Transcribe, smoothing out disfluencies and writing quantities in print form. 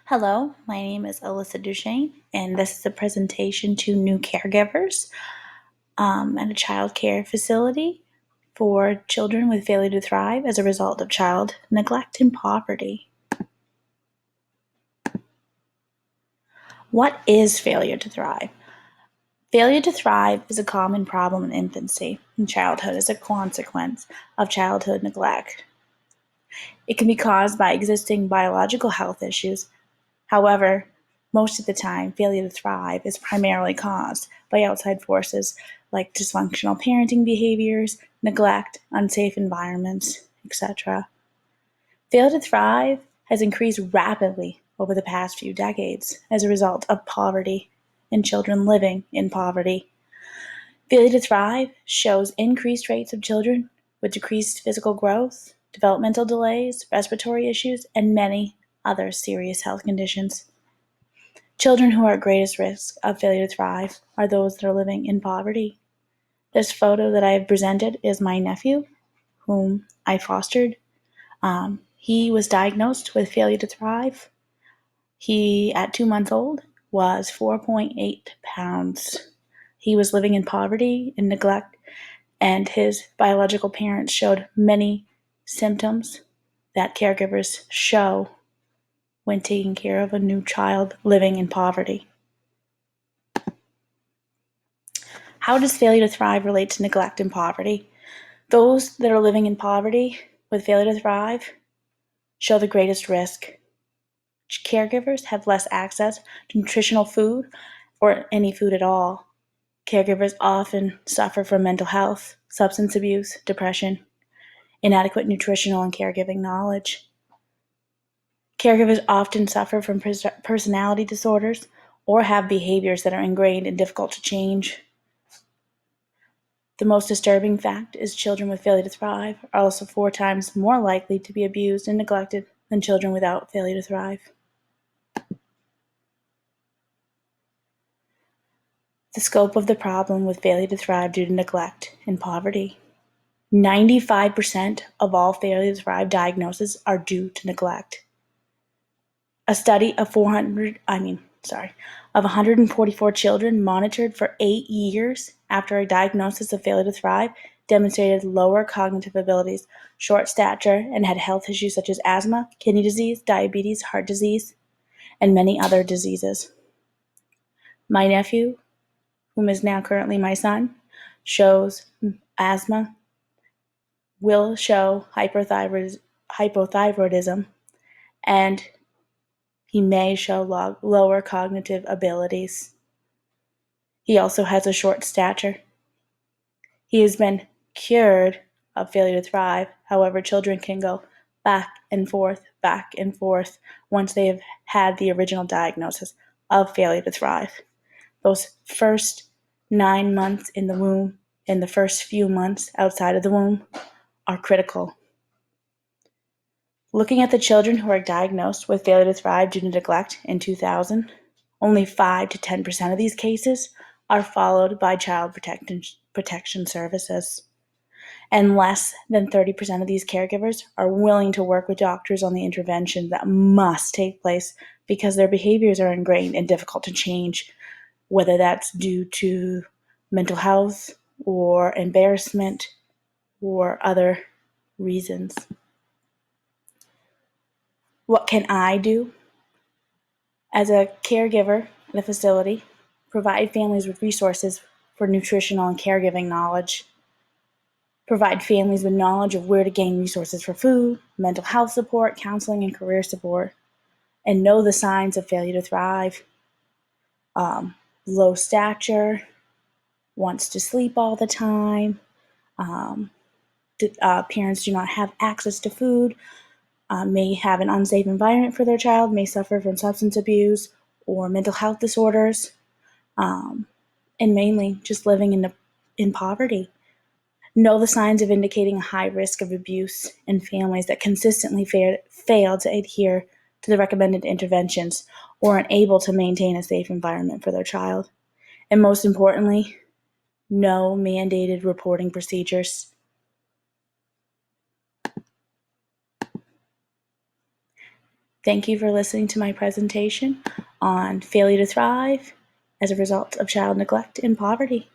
Hello, my name is Alyssa Duchesne, and this is a presentation to new caregivers at a child care facility for children with failure to thrive as a result of child neglect and poverty. What is failure to thrive? Failure to thrive is a common problem in infancy and childhood as a consequence of childhood neglect. It can be caused by existing biological health issues. However, most of the time, failure to thrive is primarily caused by outside forces like dysfunctional parenting behaviors, neglect, unsafe environments, etc. Failure to thrive has increased rapidly over the past few decades as a result of poverty and children living in poverty. Failure to thrive shows increased rates of children with decreased physical growth, developmental delays, respiratory issues, and many other serious health conditions. Children who are at greatest risk of failure to thrive are those that are living in poverty. This photo that I have presented is my nephew, whom I fostered. He was diagnosed with failure to thrive. He, at 2 months old, was 4.8 pounds. He was living in poverty and neglect, and his biological parents showed many symptoms that caregivers show when taking care of a new child living in poverty. How does failure to thrive relate to neglect and poverty? Those that are living in poverty with failure to thrive show the greatest risk. Caregivers have less access to nutritional food or any food at all. Caregivers often suffer from mental health, substance abuse, depression, inadequate nutritional and caregiving knowledge. Caregivers often suffer from personality disorders or have behaviors that are ingrained and difficult to change. The most disturbing fact is children with failure to thrive are also 4 times more likely to be abused and neglected than children without failure to thrive. The scope of the problem with failure to thrive due to neglect and poverty. 95% of all failure to thrive diagnoses are due to neglect. A study of 144 children monitored for 8 years after a diagnosis of failure to thrive demonstrated lower cognitive abilities, short stature, and had health issues such as asthma, kidney disease, diabetes, heart disease, and many other diseases. My nephew, whom is now currently my son, shows asthma, will show hypothyroidism, and he may show lower cognitive abilities. He also has a short stature. He has been cured of failure to thrive. However, children can go back and forth once they have had the original diagnosis of failure to thrive. Those first 9 months in the womb and the first few months outside of the womb are critical. Looking at the children who are diagnosed with failure to thrive due to neglect in 2000, only 5 to 10% of these cases are followed by child protection services. And less than 30% of these caregivers are willing to work with doctors on the intervention that must take place because their behaviors are ingrained and difficult to change, whether that's due to mental health or embarrassment or other reasons. What can I do as a caregiver at a facility? Provide families with resources for nutritional and caregiving knowledge. Provide families with knowledge of where to gain resources for food, mental health support, counseling, and career support. And know the signs of failure to thrive. Low stature, wants to sleep all the time, parents do not have access to food, may have an unsafe environment for their child, may suffer from substance abuse or mental health disorders, and mainly just living in poverty. Know the signs of indicating a high risk of abuse in families that consistently fail to adhere to the recommended interventions or are unable to maintain a safe environment for their child. And most importantly, know mandated reporting procedures. Thank you for listening to my presentation on failure to thrive as a result of child neglect and poverty.